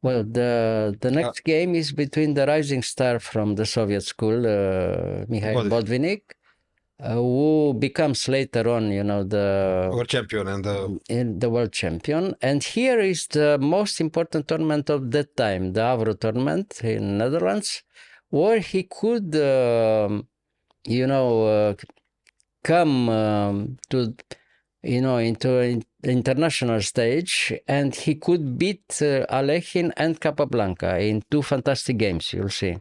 Well, the next game is between the rising star from the Soviet school, Mikhail Botvinnik, who becomes later on, the world champion and the world champion. And here is the most important tournament of that time, the AVRO tournament in Netherlands, where he could, come to, into international stage, and he could beat Alekhine and Capablanca in two fantastic games, you'll see.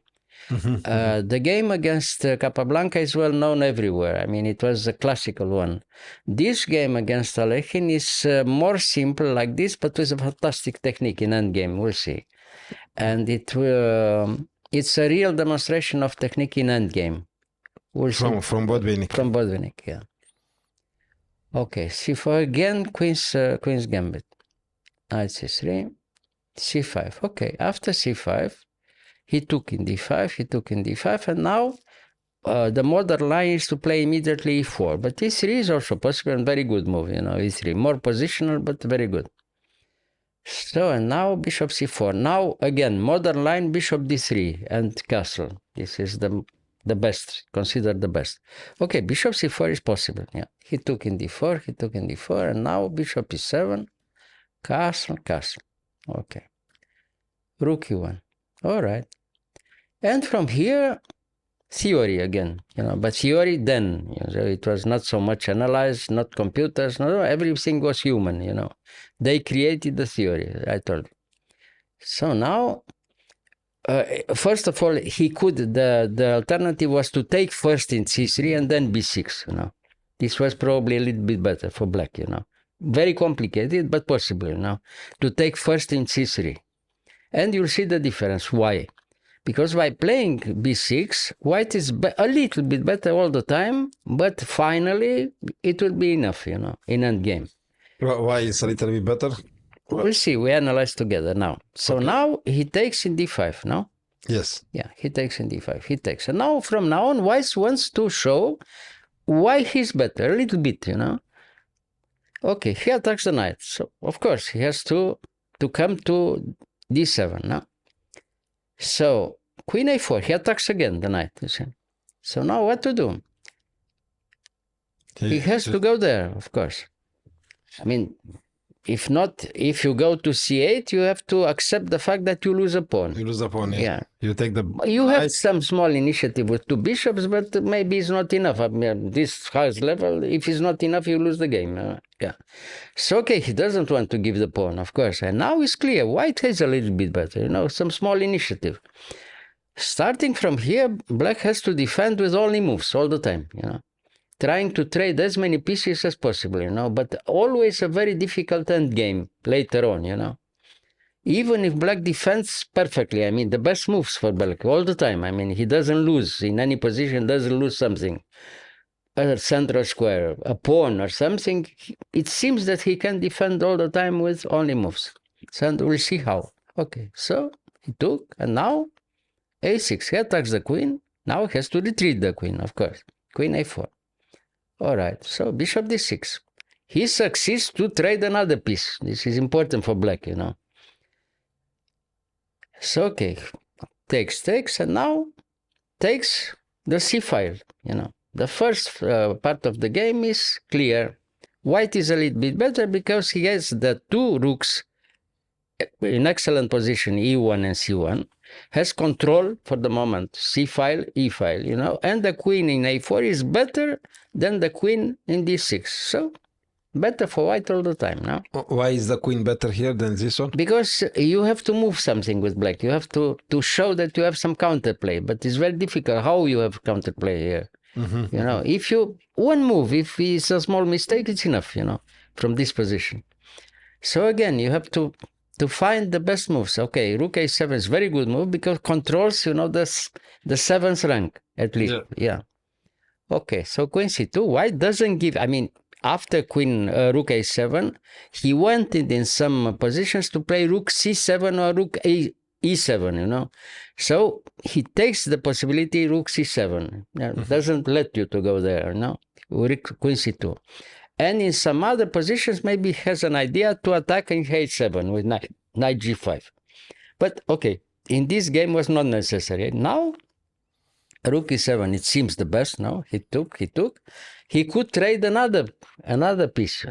The game against Capablanca is well known everywhere. I mean, it was a classical one. This game against Alekhine is more simple like this, but with a fantastic technique in endgame, we'll see. And it's a real demonstration of technique in endgame. We'll see. From Botvinnik. From Botvinnik, yeah. Okay, c4 again, queen's gambit. Knight c3, c5. Okay, after c5, he took in d5, he took in d5, and now the modern line is to play immediately e4. But e3 is also possible and very good move, e3. More positional, but very good. So, and now bishop c4. Now, again, modern line, bishop d3 and castle. This is the best, considered the best. Okay, bishop c4 is possible, yeah. He took in d4, he took in d4, and now bishop e7, castle, castle. Okay. Rook e1. All right. And from here, theory again, but theory then, it was not so much analyzed, not computers, no, everything was human, They created the theory, I told you. So now, first of all, he could, the alternative was to take first in c3 and then b6, This was probably a little bit better for black, Very complicated, but possible, to take first in c3. And you'll see the difference. Why? Because by playing b6, white is a little bit better all the time, but finally it will be enough, in endgame. Why is a little bit better? We'll see. We analyze together now. So okay. Now he takes in d5, no? Yes. Yeah, he takes in d5. He takes. And now from now on, white wants to show why he's better, a little bit, Okay, he attacks the knight. So, of course, he has to come to d7, no? So, queen a4, he attacks again the knight, you see. So now what to do? He has to go there, of course. I mean, if not, if you go to c8, you have to accept the fact that you lose a pawn. You lose a pawn, yeah. You take the... You have some small initiative with two bishops, but maybe it's not enough. I mean, this highest level, if it's not enough, you lose the game. Yeah. So, okay, he doesn't want to give the pawn, of course. And now it's clear. White has a little bit better, some small initiative. Starting from here, black has to defend with only moves all the time, Trying to trade as many pieces as possible, but always a very difficult end game later on, Even if black defends perfectly, I mean, the best moves for black all the time. I mean, he doesn't lose in any position, doesn't lose something. A central square, a pawn or something. It seems that he can defend all the time with only moves. So we'll see how. Okay, so he took, and now a6, he attacks the queen. Now he has to retreat the queen, of course. Queen a4. All right, so bishop d6. He succeeds to trade another piece. This is important for black, So, okay, takes, and now takes the c file, The first part of the game is clear. White is a little bit better because he has the two rooks in excellent position, e1 and c1, has control for the moment, c file, e file, and the queen in a4 is better than the queen in d6. So, better for white all the time now. Why is the queen better here than this one? Because you have to move something with black. You have to show that you have some counterplay, but it's very difficult how you have counterplay here. If you, one move, if it's a small mistake, it's enough, from this position. So again, you have to find the best moves. Okay, rook a7 is very good move because controls, the seventh rank, at least. Yeah. Okay, so queen c2, white doesn't give, I mean, after queen rook a7, he wanted in some positions to play rook c7 or rook e7, So he takes the possibility rook c7. Doesn't let you to go there, queen c2. And in some other positions, maybe has an idea to attack in h7 with knight g5. But okay, in this game was not necessary. Now, rook e7, it seems the best. No, he took. He could trade another piece,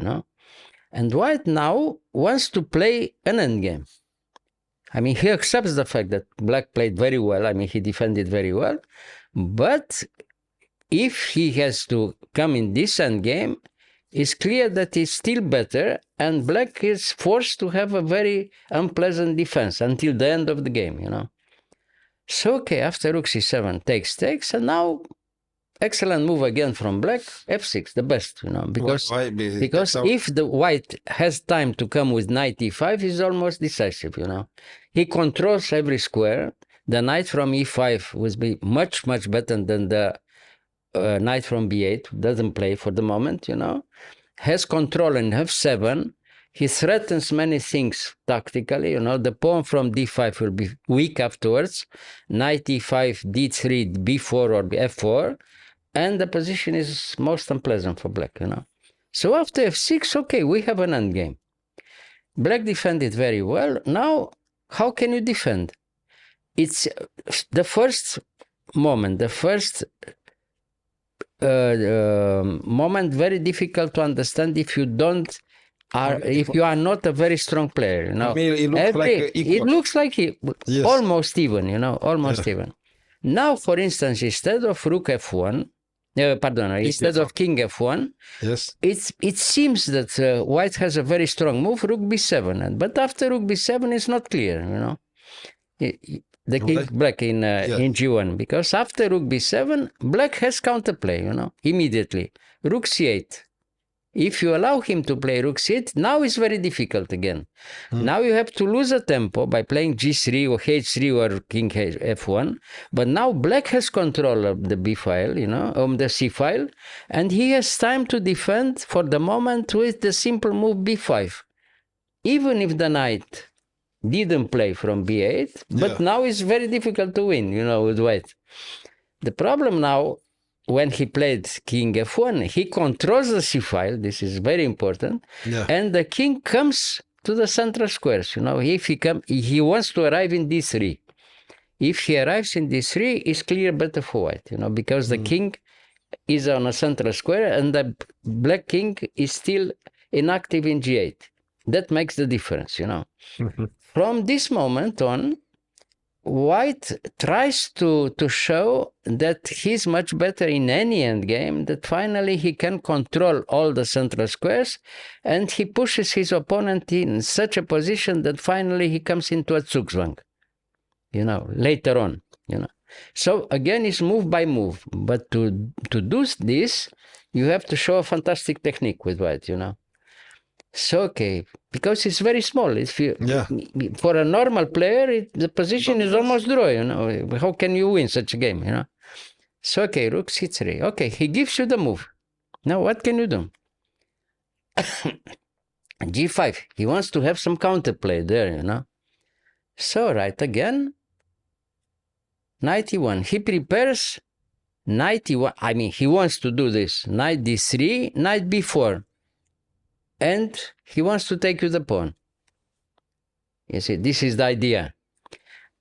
And white now wants to play an endgame. I mean, he accepts the fact that black played very well. I mean, he defended very well. But if he has to come in this endgame, it's clear that it's still better, and black is forced to have a very unpleasant defense until the end of the game, So, okay, after rook c7 takes, and now excellent move again from black, f6, the best, because Why? because if the white has time to come with knight e5, it's almost decisive, He controls every square. The knight from e5 would be much, much better than the knight from b8, doesn't play for the moment, Has control in f7. He threatens many things tactically, The pawn from d5 will be weak afterwards. Knight e5, d3, b4 or f4. And the position is most unpleasant for black, So after f6, okay, we have an endgame. Black defended very well. Now, how can you defend? It's the first moment, moment very difficult to understand if you are not a very strong player. I mean, it looks like yes. Almost even, almost even. Now, for instance, instead of rook f1, instead of king f1, yes, it seems that white has a very strong move, rook b7. But after rook b7, it's not clear, The king black in g1, because after rook b7, black has counterplay, immediately. Rook c8. If you allow him to play rook c8, now it's very difficult again. Now you have to lose a tempo by playing g3 or h3 or king f1. But now black has control of the b file, of the c file, and he has time to defend for the moment with the simple move b5. Even if the knight didn't play from b8, but now it's very difficult to win, with white. The problem now, when he played king f1, he controls the c file. This is very important. And the king comes to the central squares. If he wants to arrive in d3. If he arrives in d3, it's clear better for white, because the king is on a central square and the black king is still inactive in g8. That makes the difference, From this moment on, white tries to show that he's much better in any endgame, that finally he can control all the central squares, and he pushes his opponent in such a position that finally he comes into a Zugzwang, later on, So again, it's move by move, but to do this, you have to show a fantastic technique with white, So, okay, because it's very small. For a normal player, the position is almost draw, How can you win such a game, So, okay, rook c3. Okay, he gives you the move. Now, what can you do? g5. He wants to have some counterplay there, So, right again. Knight e1. He prepares knight e1. I mean, he wants to do this. Knight d3, knight b4. And he wants to take you the pawn. You see, this is the idea.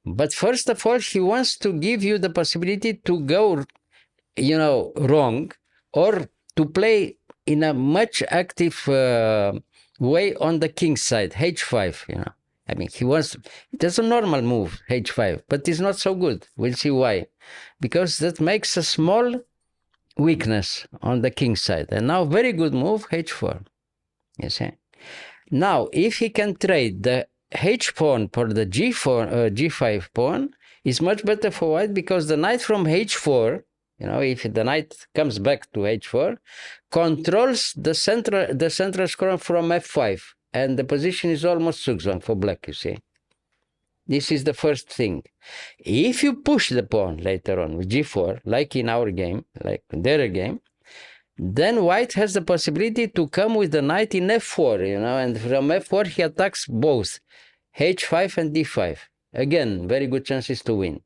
But first of all, he wants to give you the possibility to go, wrong, or to play in a much active way on the king's side, h5, I mean, that's a normal move, h5, but it's not so good. We'll see why. Because that makes a small weakness on the king's side. And now, very good move, h4. You see? Now, if he can trade the h pawn for the g5 pawn, it's much better for white, because the knight from h4, if the knight comes back to h4, controls the central square from f5, and the position is almost Zugzwang for black, you see. This is the first thing. If you push the pawn later on with g4, like in our game, like their game, then white has the possibility to come with the knight in f4, and from f4 he attacks both h5 and d5. Again, very good chances to win.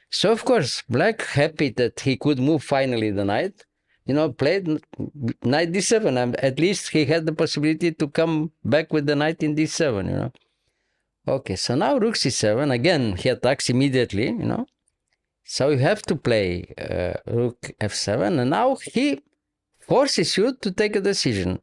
So, of course, black happy that he could move finally the knight, played knight d7, and at least he had the possibility to come back with the knight in d7, Okay, so now rook c7, again, he attacks immediately, you know. So you have to play rook f7, and now he forces you to take a decision.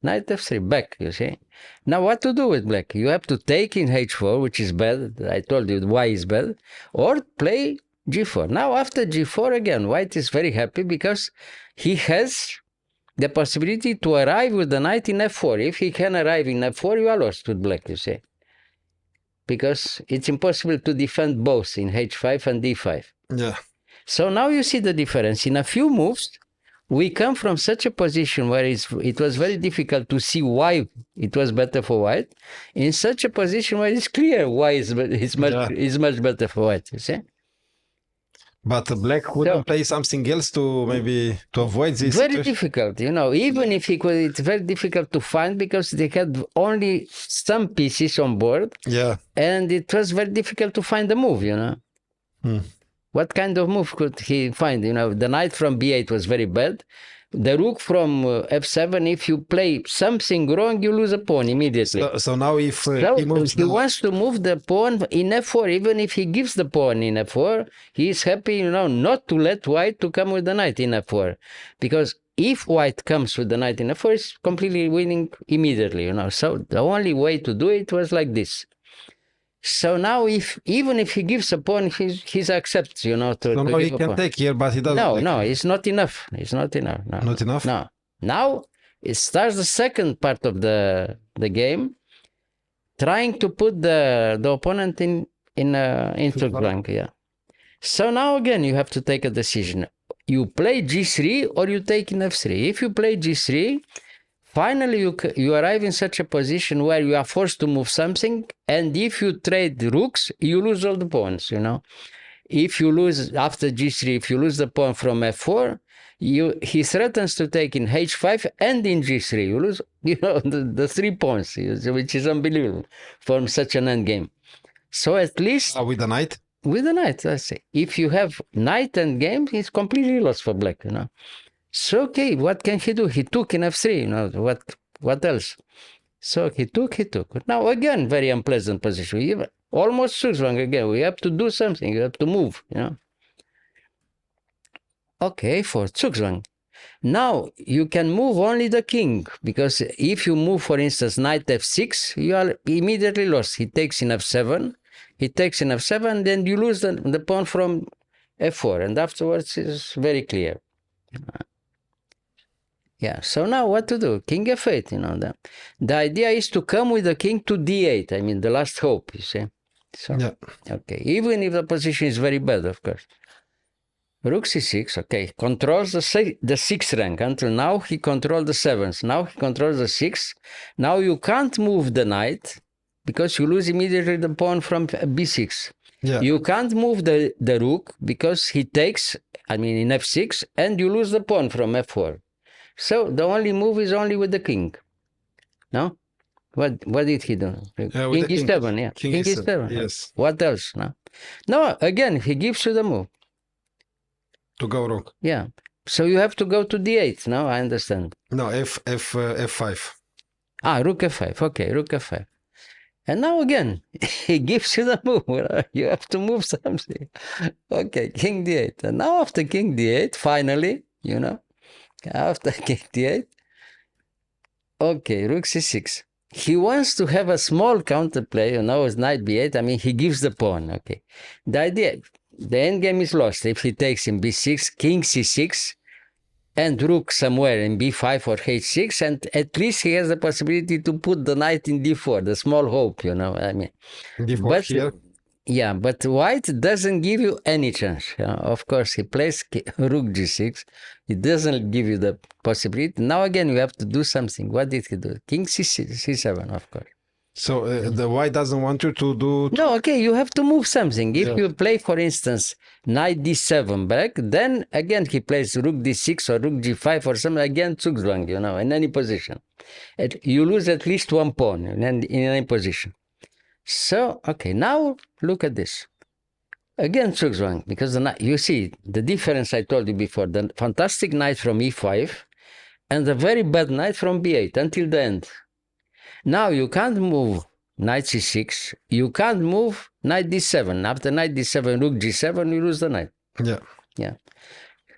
Knight f3, back, you see. Now what to do with black? You have to take in h4, which is bad. I told you why is bad. Or play g4. Now after g4, again, white is very happy because he has the possibility to arrive with the knight in f4. If he can arrive in f4, you are lost with black, you see. Because it's impossible to defend both in h5 and d5. Yeah. So now you see the difference. In a few moves, we come from such a position where it was very difficult to see why it was better for white, in such a position where it's clear why it's much better for white, you see? But black wouldn't play something else to maybe to avoid this very situation? Difficult, you know, even if he could, it's very difficult to find because they had only some pieces on board. Yeah. And it was very difficult to find a move, you know. What kind of move could he find? You know, the knight from b8 was very bad. The rook from f7, if you play something wrong, you lose a pawn immediately. So now if he moves he wants to move the pawn in f4, even if he gives the pawn in f4, he is happy, you know, not to let white to come with the knight in f4. Because if white comes with the knight in f4, it's completely winning immediately, you know. So the only way to do it was like this. So now, even if he gives a pawn, he accepts, you know. So now he can take here, but he doesn't. No, it's not enough. It's not enough. No, not enough. No. Now it starts the second part of the game, trying to put the opponent in Zugzwang. Yeah. So now again, you have to take a decision. You play g3 or you take in f3. If you play g3. Finally, you arrive in such a position where you are forced to move something, and if you trade rooks, you lose all the pawns, you know. If you lose after g3, if you lose the pawn from f4, he threatens to take in h5 and in g3. You lose, you know, the 3 pawns, which is unbelievable from such an endgame. So at least... with the knight? With the knight, let's say. If you have knight endgame, it's completely lost for black, you know. So, okay, what can he do? He took in f3, you know, what else? So he took. Now, again, very unpleasant position. Almost Zugzwang again. We have to do something. You have to move, you know. Okay, for Zugzwang. Now, you can move only the king, because if you move, for instance, knight f6, you are immediately lost. He takes in f7, then you lose the pawn from f4, and afterwards it's very clear. Yeah, so now what to do? King f8, you know. The idea is to come with the king to d8. I mean, the last hope, you see. So, yeah. Okay, even if the position is very bad, of course. Rook c6, okay, controls the 6th rank. Until now, he controlled the 7th. Now he controls the 6th. Now you can't move the knight because you lose immediately the pawn from b6. Yeah. You can't move the rook because he takes, I mean, in f6, and you lose the pawn from f4. So the only move is only with the king. No? What did he do? King e7, yeah. King e7. Yes. What else? No, again, he gives you the move. To go rook. Yeah. So you have to go to d8. No, I understand. No, f5. Rook f5. Okay, rook f5. And now again, he gives you the move. You have to move something. Okay, king d8. And now after king d8, finally, you know, after king d8, okay, rook c6. He wants to have a small counterplay, you know, with knight b8. I mean, he gives the pawn, okay. The idea, the endgame is lost. If he takes in b6, king c6, and rook somewhere in b5 or h6, and at least he has the possibility to put the knight in d4, the small hope, you know, I mean. d4 here? Yeah, but white doesn't give you any chance. Of course, he plays rook g6. It doesn't give you the possibility. Now again, you have to do something. What did he do? King c7, of course. So the white doesn't want you to do... No, okay, you have to move something. If you play, for instance, knight d7 back, then again he plays rook d6 or rook g5 or something, again Zugzwang, you know, in any position. You lose at least one pawn in any position. So, okay, now look at this. Again, Zugzwang, because you see the difference I told you before, the fantastic knight from e5 and the very bad knight from b8 until the end. Now you can't move knight c6. You can't move knight d7. After knight d7, rook g7, you lose the knight. Yeah. Yeah.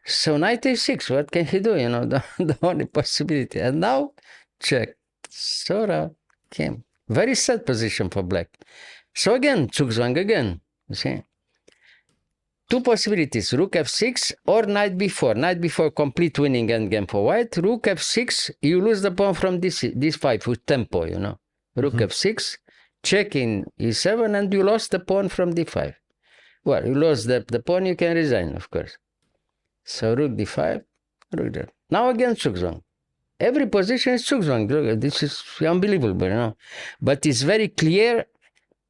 So knight a6, what can he do? You know, the only possibility. And now, check. Sora came. Very sad position for black. So again, zugzwang again. You see? Two possibilities, rook f6 or knight b4. Knight b4, complete winning endgame for white. Rook f6, you lose the pawn from this 5 with tempo, you know. Rook f6, check in e7, and you lost the pawn from d5. Well, you lost the pawn, you can resign, of course. So rook d5, rook d5. Now again zugzwang. Every position is zugzwang. Look, this is unbelievable, you know. But it's very clear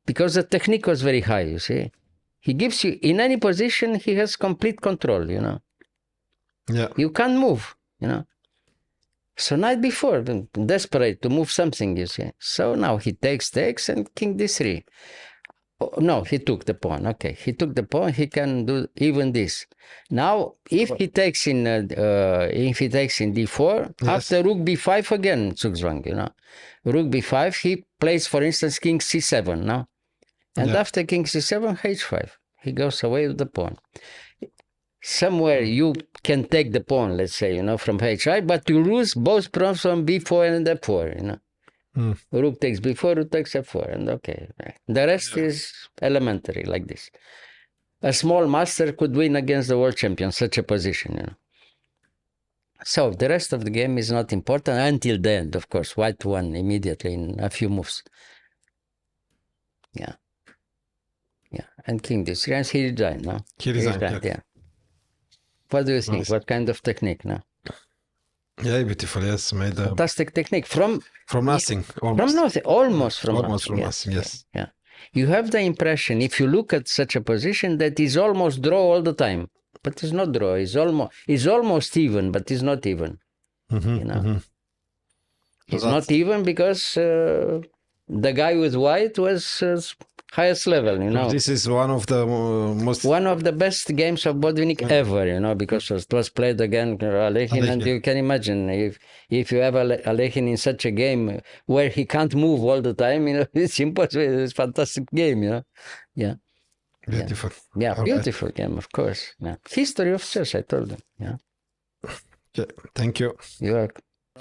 because the technique was very high, you see. He gives you, in any position, he has complete control, you know. Yeah. You can't move, you know. So knight b4, desperate to move something, you see. So now he takes, and king d3. Oh, no, he took the pawn. Okay, he took the pawn. He can do even this. Now, if he takes in d4, Yes. after rook b5 again, zugzwang, you know. Rook b5, he plays, for instance, king c7 now. And after king c7, h5. He goes away with the pawn. Somewhere you can take the pawn, let's say, you know, from h5, but you lose both pawns from b4 and f4, you know. Rook takes b4, rook takes f4, and okay. The rest is elementary, like this. A small master could win against the world champion, such a position, you know. So the rest of the game is not important until the end, of course. White won immediately in a few moves. Yeah. Yeah. And king d3, and he resigned, no? He resigned, yeah. What do you think? Nice. What kind of technique, no? Yeah, beautiful. Yes, made fantastic technique from nothing. From nothing, almost from nothing. Yes. Yeah. You have the impression, if you look at such a position, that is almost draw all the time, but it's not draw. It's almost even, but it's not even. You know, it's not even because the guy with white was highest level, you know. This is one of the one of the best games of Botvinnik ever, you know, because it was played against Alekhine, and you can imagine if you have Alekhine in such a game where he can't move all the time, you know, it's impossible. It's a fantastic game, you know. Yeah. Beautiful. Yeah, beautiful game, of course. Yeah. History of chess, I told them. Yeah. Okay. Thank you. You're welcome.